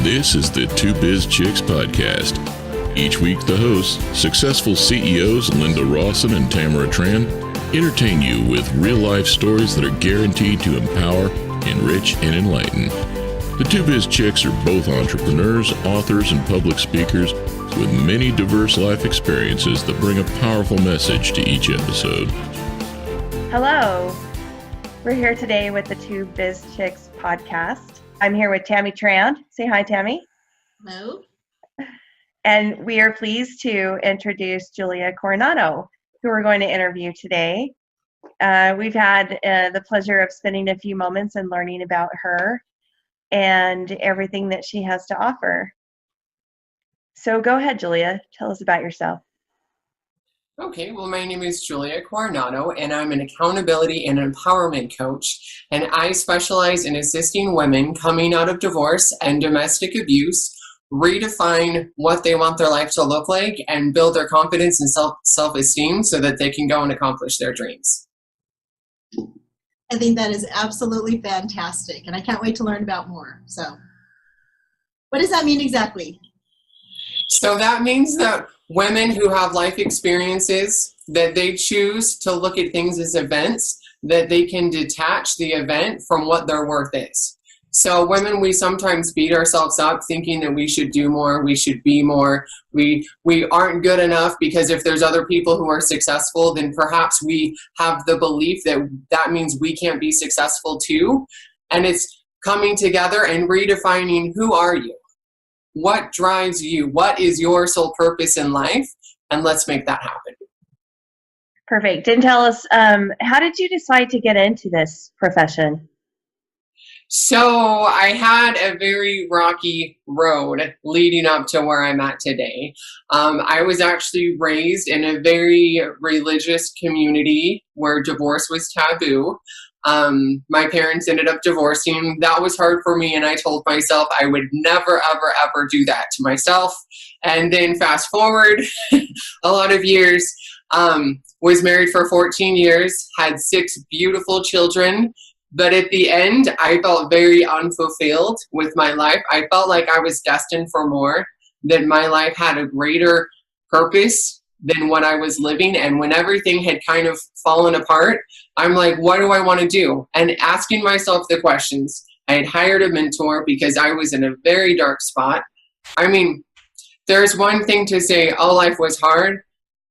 This is the 2BizChicks podcast. Each week, the hosts, successful CEOs Linda Rawson and Tamara Tran, entertain you with real-life stories that are guaranteed to empower, enrich, and enlighten. The 2BizChicks are both entrepreneurs, authors, and public speakers with many diverse life experiences that bring a powerful message to each episode. Hello. We're here today with the 2BizChicks podcast. I'm here with Tammy Tran. Say hi, Tammy. Hello. And we are pleased to introduce Julia Coronado, who we're going to interview today. We've had the pleasure of spending a few moments and learning about her and everything that she has to offer. So go ahead, Julia. Tell us about yourself. Okay, well, my name is Julia Coronado, and I'm an accountability and empowerment coach, and I specialize in assisting women coming out of divorce and domestic abuse redefine what they want their life to look like and build their confidence and self-esteem so that they can go and accomplish their dreams. I think that is absolutely fantastic, and I can't wait to learn about more. So, what does that mean exactly? So that means that women who have life experiences, that they choose to look at things as events, that they can detach the event from what their worth is. So women, we sometimes beat ourselves up thinking that we should do more, we should be more, we aren't good enough because if there's other people who are successful, then perhaps we have the belief that that means we can't be successful too. And it's coming together and redefining, who are you? What drives you? What is your sole purpose in life? And let's make that happen. Perfect. And tell us, how did you decide to get into this profession? So I had a very rocky road leading up to where I'm at today. I was actually raised in a very religious community where divorce was taboo. My parents ended up divorcing. That was hard for me, and I told myself I would never, ever, ever do that to myself. And then fast forward a lot of years, was married for 14 years, had 6 beautiful children. But at the end, I felt very unfulfilled with my life. I felt like I was destined for more, that my life had a greater purpose than what I was living. And when everything had kind of fallen apart, I'm like, what do I want to do? And asking myself the questions. I had hired a mentor because I was in a very dark spot. I mean, there's one thing to say, oh, life was hard.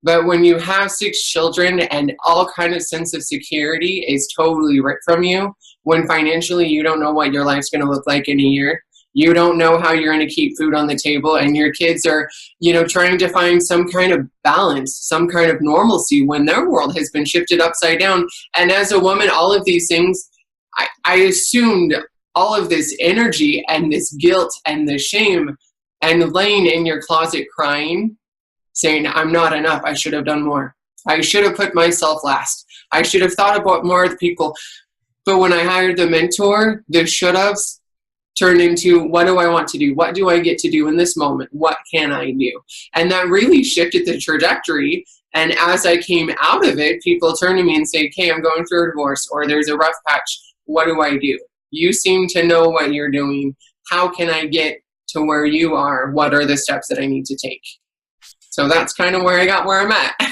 But when you have 6 children and all kind of sense of security is totally ripped from you, when financially you don't know what your life's going to look like in a year, you don't know how you're going to keep food on the table, and your kids are, trying to find some kind of balance, some kind of normalcy when their world has been shifted upside down. And as a woman, all of these things, I assumed all of this energy and this guilt and the shame and laying in your closet crying, saying, I'm not enough. I should have done more. I should have put myself last. I should have thought about more of the people. But when I hired the mentor, the should-haves turned into, what do I want to do? What do I get to do in this moment? What can I do? And that really shifted the trajectory. And as I came out of it, people turn to me and say, okay, I'm going through a divorce, or there's a rough patch. What do I do? You seem to know what you're doing. How can I get to where you are? What are the steps that I need to take? So that's kind of where I got where I'm at. That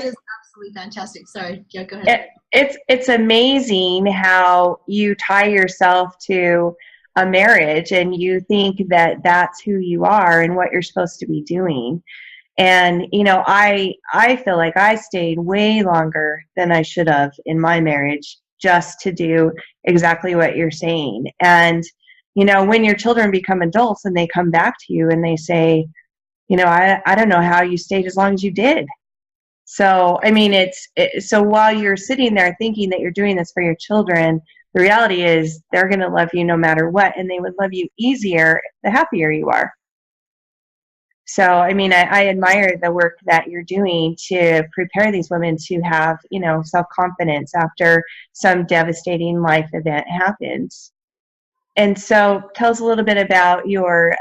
is absolutely fantastic. Sorry, Joe, go ahead. It's amazing how you tie yourself to a marriage and you think that that's who you are and what you're supposed to be doing. And, I feel like I stayed way longer than I should have in my marriage just to do exactly what you're saying. And, when your children become adults and they come back to you and they say, I don't know how you stayed as long as you did. So, I mean, so while you're sitting there thinking that you're doing this for your children, the reality is they're going to love you no matter what, and they would love you easier the happier you are. So, I mean, I admire the work that you're doing to prepare these women to have, self-confidence after some devastating life event happens. And so tell us a little bit about your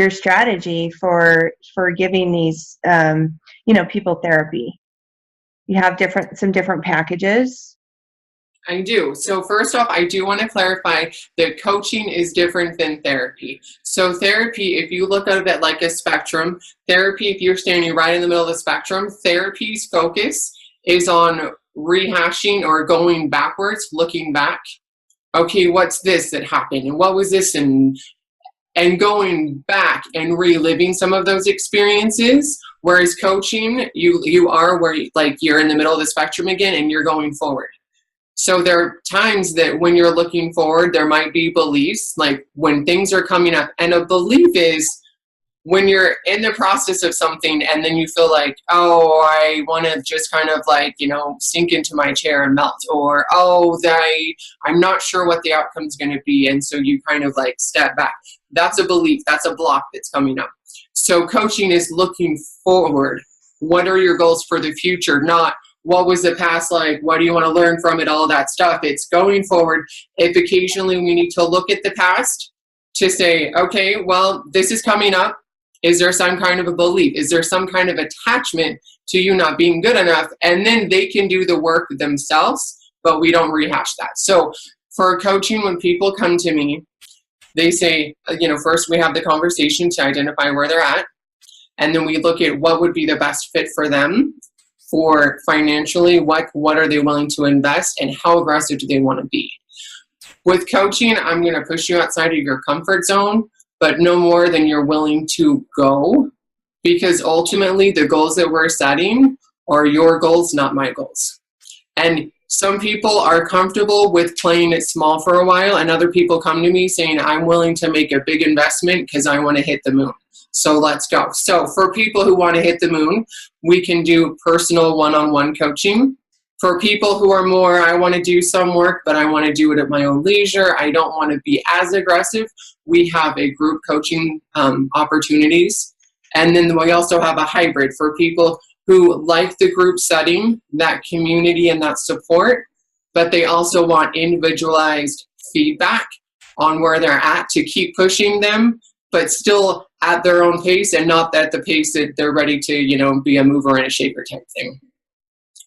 strategy for giving these, people therapy. You have some different packages. I do. So first off, I do want to clarify that coaching is different than therapy. So therapy, if you look at it like a spectrum, therapy, if you're standing right in the middle of the spectrum, therapy's focus is on rehashing or going backwards, looking back. Okay, what's this that happened? And what was this? And going back and reliving some of those experiences. Whereas coaching, you are where like you're in the middle of the spectrum again and you're going forward. So there are times that when you're looking forward, there might be beliefs, like when things are coming up. And a belief is when you're in the process of something and then you feel like, oh, I want to just kind of like, sink into my chair and melt. Or, oh, I'm not sure what the outcome's going to be. And so you kind of like step back. That's a belief. That's a block that's coming up. So coaching is looking forward. What are your goals for the future? Not what was the past like? What do you want to learn from it? All that stuff. It's going forward. If occasionally we need to look at the past to say, okay, well, this is coming up. Is there some kind of a belief? Is there some kind of attachment to you not being good enough? And then they can do the work themselves, but we don't rehash that. So for coaching, when people come to me, they say, first we have the conversation to identify where they're at. And then we look at what would be the best fit for them. For financially, what are they willing to invest and how aggressive do they want to be? With coaching, I'm going to push you outside of your comfort zone, but no more than you're willing to go, because ultimately the goals that we're setting are your goals, not my goals. And some people are comfortable with playing it small for a while, and other people come to me saying, I'm willing to make a big investment because I want to hit the moon. So let's go. So for people who want to hit the moon, we can do personal one-on-one coaching. For people who are more, I want to do some work, but I want to do it at my own leisure, I don't want to be as aggressive, we have a group coaching opportunities. And then we also have a hybrid for people who like the group setting, that community and that support, but they also want individualized feedback on where they're at to keep pushing them, but still at their own pace and not at the pace that they're ready to, be a mover and a shaker type thing.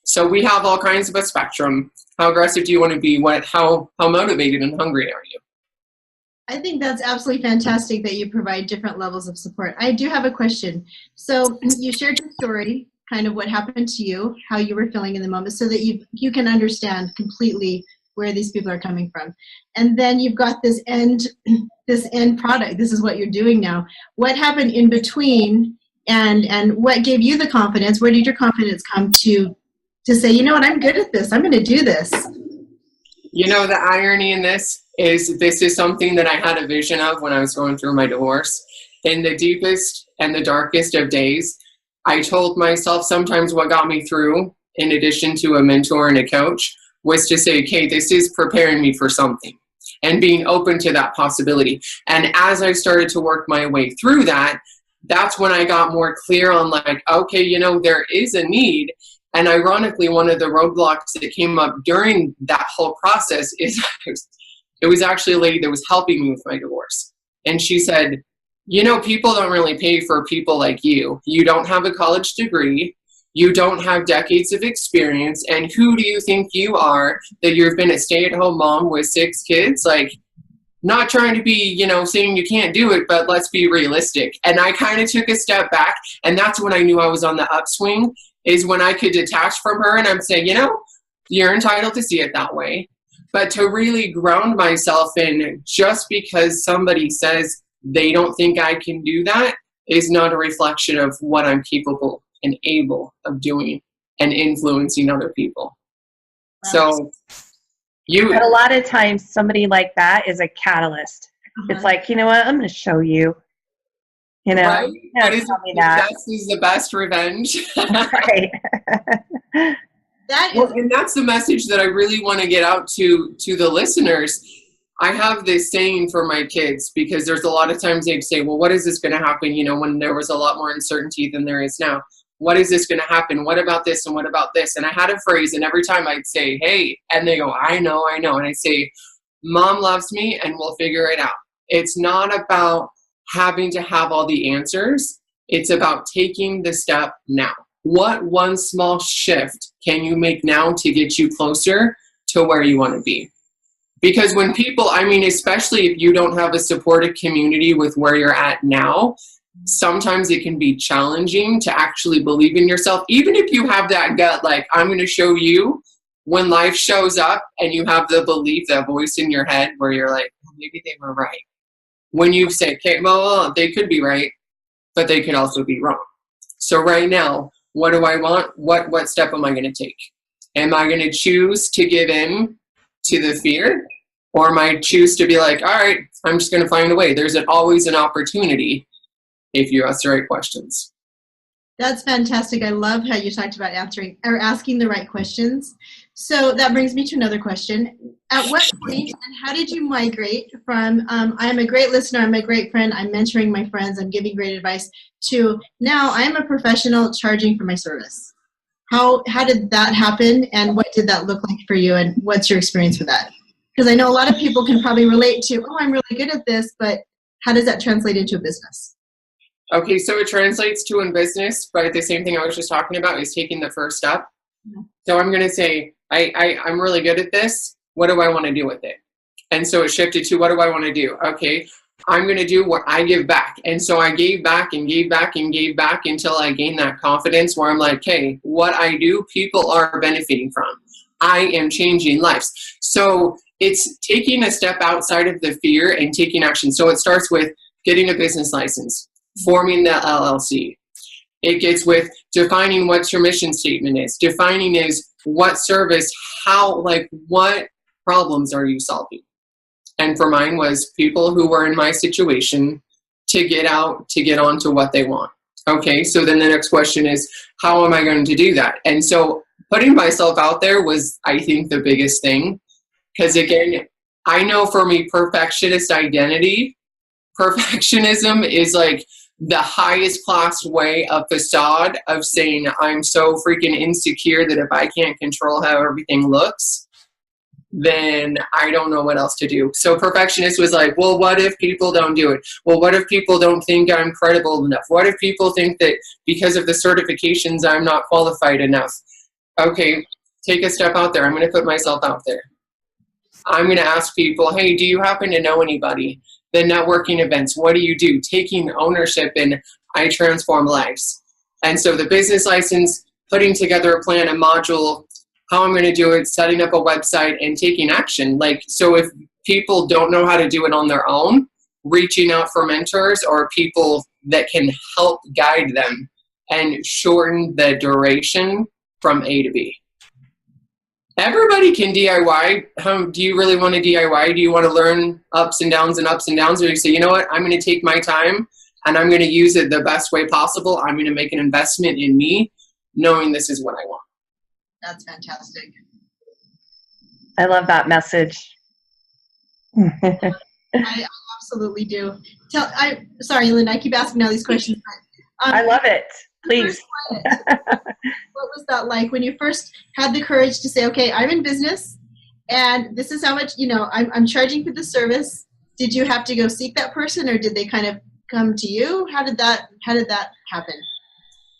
So we have all kinds of a spectrum. How aggressive do you want to be? How motivated and hungry are you? I think that's absolutely fantastic that you provide different levels of support. I do have a question. So you shared your story, kind of what happened to you, how you were feeling in the moment, so that you can understand completely where these people are coming from. And then you've got this end product. This is what you're doing now. What happened in between, and what gave you the confidence? Where did your confidence come to say, you know what, I'm good at this. I'm going to do this. The irony in this is something that I had a vision of when I was going through my divorce. In the deepest and the darkest of days, I told myself sometimes what got me through, in addition to a mentor and a coach, was to say, okay, this is preparing me for something, and being open to that possibility. And as I started to work my way through that, that's when I got more clear on like, okay, there is a need. And ironically, one of the roadblocks that came up during that whole process is it was actually a lady that was helping me with my divorce. And she said, people don't really pay for people like you. You don't have a college degree. You don't have decades of experience. And who do you think you are that you've been a stay-at-home mom with 6 kids? Like, not trying to be, saying you can't do it, but let's be realistic. And I kind of took a step back, and that's when I knew I was on the upswing, is when I could detach from her and I'm saying, you're entitled to see it that way. But to really ground myself in, just because somebody says they don't think I can do that is not a reflection of what I'm capable and able of doing and influencing other people. So but a lot of times somebody like that is a catalyst. It's like, you know what, I'm going to show you. Right? That is the best revenge. Right. And that's the message that I really want to get out to the listeners. I have this saying for my kids, because there's a lot of times they'd say, well, what is this going to happen? when there was a lot more uncertainty than there is now. What is this going to happen? What about this? And what about this? And I had a phrase, and every time I'd say, hey, and they go, I know. And I say, Mom loves me and we'll figure it out. It's not about having to have all the answers. It's about taking the step now. What one small shift can you make now to get you closer to to where you want to be. Because when people, I mean, especially if you don't have a supportive community with where you're at now, sometimes it can be challenging to actually believe in yourself. Even if you have that gut, like, I'm going to show you, when life shows up and you have the belief, that voice in your head where you're like, maybe they were right. When you say, okay, well, they could be right, but they could also be wrong. So right now, what do I want? What step am I going to take? Am I going to choose to give in to the fear? Or am I choose to be like, all right, I'm just going to find a way. There's always an opportunity if you ask the right questions. That's fantastic. I love how you talked about asking the right questions. So that brings me to another question. At what point and how did you migrate from I am a great listener, I'm a great friend, I'm mentoring my friends, I'm giving great advice, to now I'm a professional charging for my service? How did that happen, and what did that look like for you, and what's your experience with that? Because I know a lot of people can probably relate to, oh, I'm really good at this, but how does that translate into a business? Okay, so it translates to in business, but the same thing I was just talking about is taking the first step. Mm-hmm. So I'm going to say, I'm really good at this. What do I want to do with it? And so it shifted to, what do I want to do? Okay, I'm going to do what I give back. And so I gave back and gave back and gave back until I gained that confidence where I'm like, hey, what I do, people are benefiting from. I am changing lives. So it's taking a step outside of the fear and taking action. So it starts with getting a business license, forming the LLC. It gets with defining what your mission statement is. Defining is what service, how, like, what problems are you solving? And for mine was people who were in my situation to get out, to get on to what they want. Okay, so then the next question is, how am I going to do that? And so putting myself out there was, I think, the biggest thing. Because again, I know for me, perfectionist identity, perfectionism is like the highest class way of facade of saying I'm so freaking insecure that if I can't control how everything looks, then I don't know what else to do. So perfectionist was like, well, what if people don't do it? Well, what if people don't think I'm credible enough? What if people think that because of the certifications, I'm not qualified enough? Okay, take a step out there. I'm going to put myself out there. I'm going to ask people, hey, do you happen to know anybody? The networking events, what do you do? Taking ownership in I transform lives. And so the business license, putting together a plan, a module, how I'm going to do it, setting up a website, and taking action. Like, so if people don't know how to do it on their own, reaching out for mentors or people that can help guide them and shorten the duration from A to B. Everybody can DIY. Do you really want to DIY? Do you want to learn ups and downs and ups and downs? Or you say, you know what, I'm going to take my time and I'm going to use it the best way possible. I'm going to make an investment in me, knowing this is what I want. That's fantastic. I love that message. I absolutely do. Sorry, Linda, I keep asking all these questions. I love it. Please. What was that like when you first had the courage to say, okay, I'm in business and this is how much, I'm charging for the service. Did you have to go seek that person, or did they kind of come to you? How did that happen?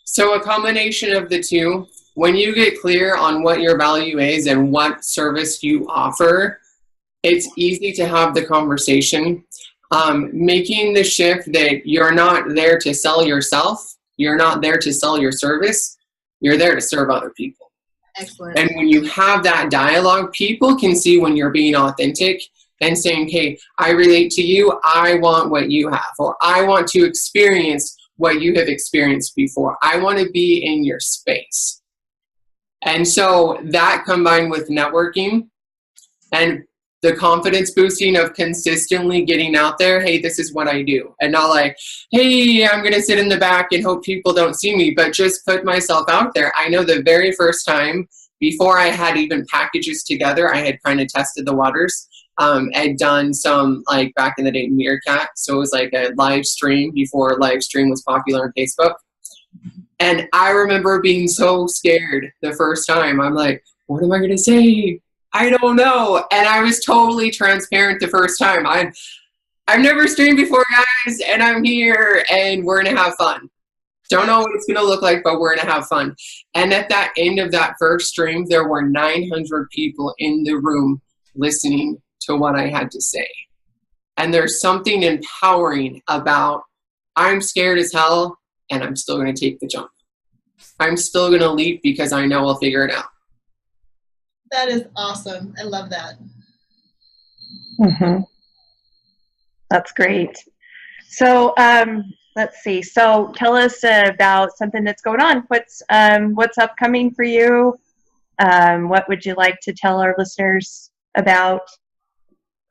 So a combination of the two. When you get clear on what your value is and what service you offer, it's easy to have the conversation. Making the shift that you're not there to sell yourself, you're not there to sell your service, you're there to serve other people. Excellent. And when you have that dialogue, people can see when you're being authentic and saying, hey, I relate to you, I want what you have, or I want to experience what you have experienced before. I want to be in your space. And so that combined with networking and the confidence boosting of consistently getting out there, hey, this is what I do. And not like, hey, I'm going to sit in the back and hope people don't see me, but just put myself out there. I know the very first time, before I had even packages together, I had kind of tested the waters. I'd done some, like, back in the day, Meerkat. So it was like a live stream before live stream was popular on Facebook. And I remember being so scared the first time. I'm like, what am I going to say? I don't know. And I was totally transparent the first time. I've never streamed before, guys, and I'm here, and we're going to have fun. Don't know what it's going to look like, but we're going to have fun. And at that end of that first stream, there were 900 people in the room listening to what I had to say. And there's something empowering about, I'm scared as hell, and I'm still going to take the jump. I'm still going to leap because I know I'll figure it out. That is awesome. I love that. Mm-hmm. That's great. So let's see. So tell us about something that's going on. What's upcoming for you? What would you like to tell our listeners about?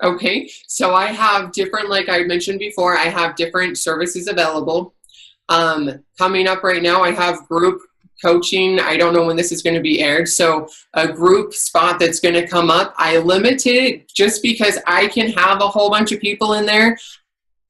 Okay, so I have different, like I mentioned before, I have different services available. Coming up right now, I have group coaching. I don't know when this is going to be aired. So a group spot that's going to come up, I limited it just because I can have a whole bunch of people in there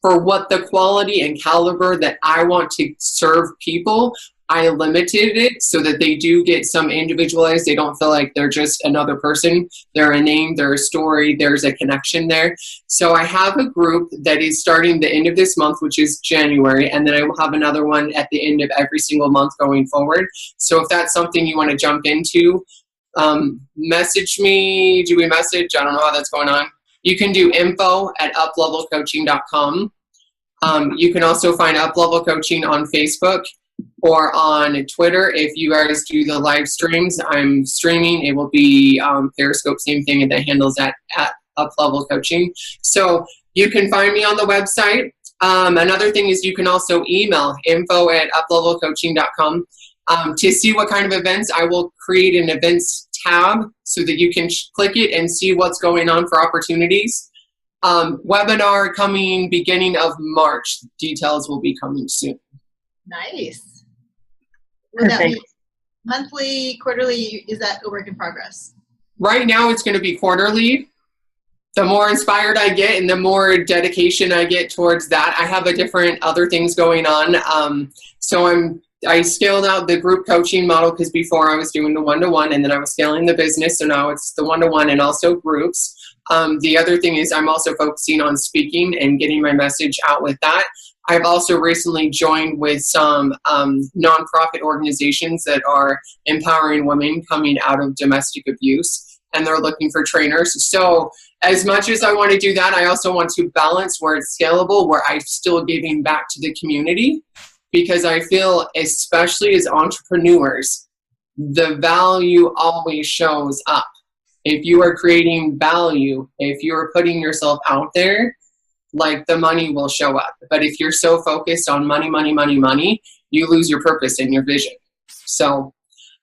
for what the quality and caliber that I want to serve people. I limited it so that they do get some individualized. They don't feel like they're just another person. They're a name, they're a story, there's a connection there. So I have a group that is starting the end of this month, which is January, and then I will have another one at the end of every single month going forward. So if that's something you want to jump into, message me. Do we message? I don't know how that's going on. You can do info@uplevelcoaching.com. You can also find Up Level Coaching on Facebook or on Twitter. If you guys do the live streams, I'm streaming. It will be Periscope, same thing, and the handle's at Up Level Coaching. So you can find me on the website. Another thing is you can also email info@uplevelcoaching.com. To see what kind of events, I will create an events tab so that you can click it and see what's going on for opportunities. Webinar coming beginning of March. Details will be coming soon. Nice. Would that be monthly, quarterly? Is that a work in progress? Right now it's going to be quarterly. The more inspired I get and the more dedication I get towards that, I have a different other things going on. So I scaled out the group coaching model because before I was doing the one-to-one and then I was scaling the business. So now it's the one-to-one and also groups. The other thing is I'm also focusing on speaking and getting my message out with that. I've also recently joined with some nonprofit organizations that are empowering women coming out of domestic abuse, and they're looking for trainers. So as much as I want to do that, I also want to balance where it's scalable, where I'm still giving back to the community, because I feel, especially as entrepreneurs, the value always shows up. If you are creating value, if you are putting yourself out there, like the money will show up. But if you're so focused on money, money, money, money, you lose your purpose and your vision. So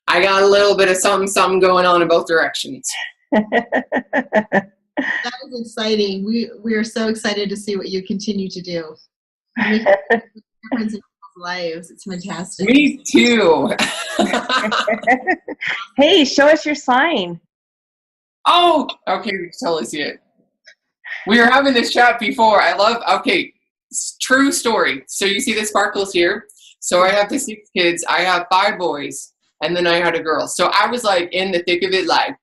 I got a little bit of something going on in both directions. That is exciting. We are so excited to see what you continue to do. Make a difference in people's lives. It's fantastic. Me too. Hey, show us your sign. Oh, okay, totally see it. We were having this chat before. True story. So you see the sparkles here? So I have the 6 kids. I have 5 boys, and then I had a girl. So I was like in the thick of it, like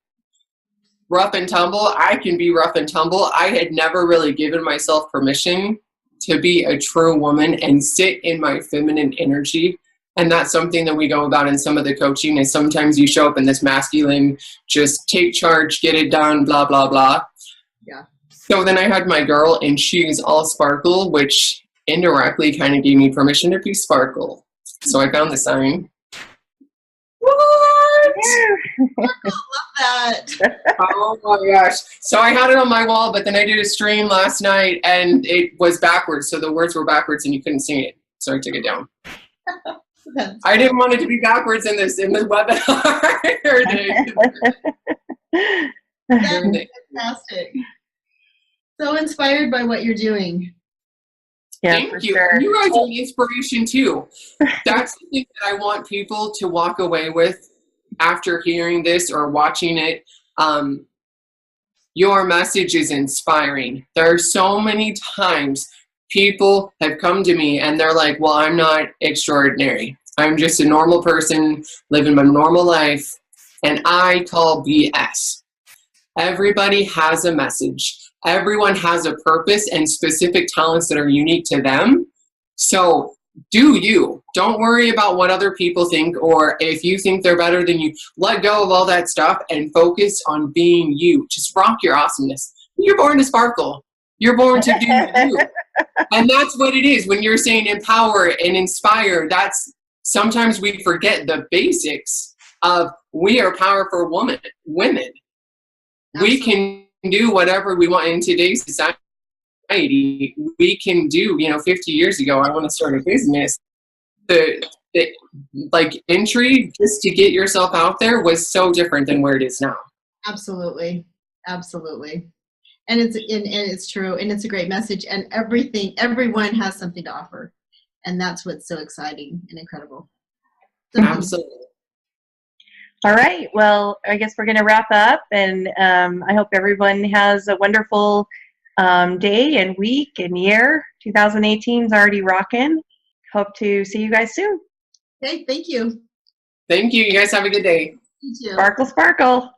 rough and tumble. I can be rough and tumble. I had never really given myself permission to be a true woman and sit in my feminine energy. And that's something that we go about in some of the coaching is sometimes you show up in this masculine, just take charge, get it done, blah, blah, blah. Yeah. So then I had my girl and she's all sparkle, which indirectly kind of gave me permission to be sparkle. So I found the sign. What? I love that. Oh my gosh. So I had it on my wall, but then I did a stream last night and it was backwards. So the words were backwards and you couldn't see it. So I took it down. I didn't want it to be backwards in this webinar. That's fantastic. So inspired by what you're doing. Yeah, Thank you. Sure. You guys are an inspiration too. That's the thing that I want people to walk away with after hearing this or watching it. Your message is inspiring. There are so many times people have come to me and they're like, well, I'm not extraordinary. I'm just a normal person living my normal life. And I call BS. Everybody has a message. Everyone has a purpose and specific talents that are unique to them. So do you. Don't worry about what other people think, or if you think they're better than you. Let go of all that stuff and focus on being you. Just rock your awesomeness. You're born to sparkle. You're born to do you. And that's what it is. When you're saying empower and inspire, that's sometimes we forget the basics of we are powerful women. Absolutely. We can do whatever we want in today's society. We can do, 50 years ago, I want to start a business. The like entry just to get yourself out there was so different than where it is now. Absolutely. And it's true, and it's a great message, and everyone has something to offer, and that's what's so exciting and incredible. So, absolutely. All right, well, I guess we're going to wrap up, and I hope everyone has a wonderful day and week and year. 2018 is already rocking. Hope to see you guys soon. Okay, thank you. Thank you. You guys have a good day. You too. Sparkle, sparkle.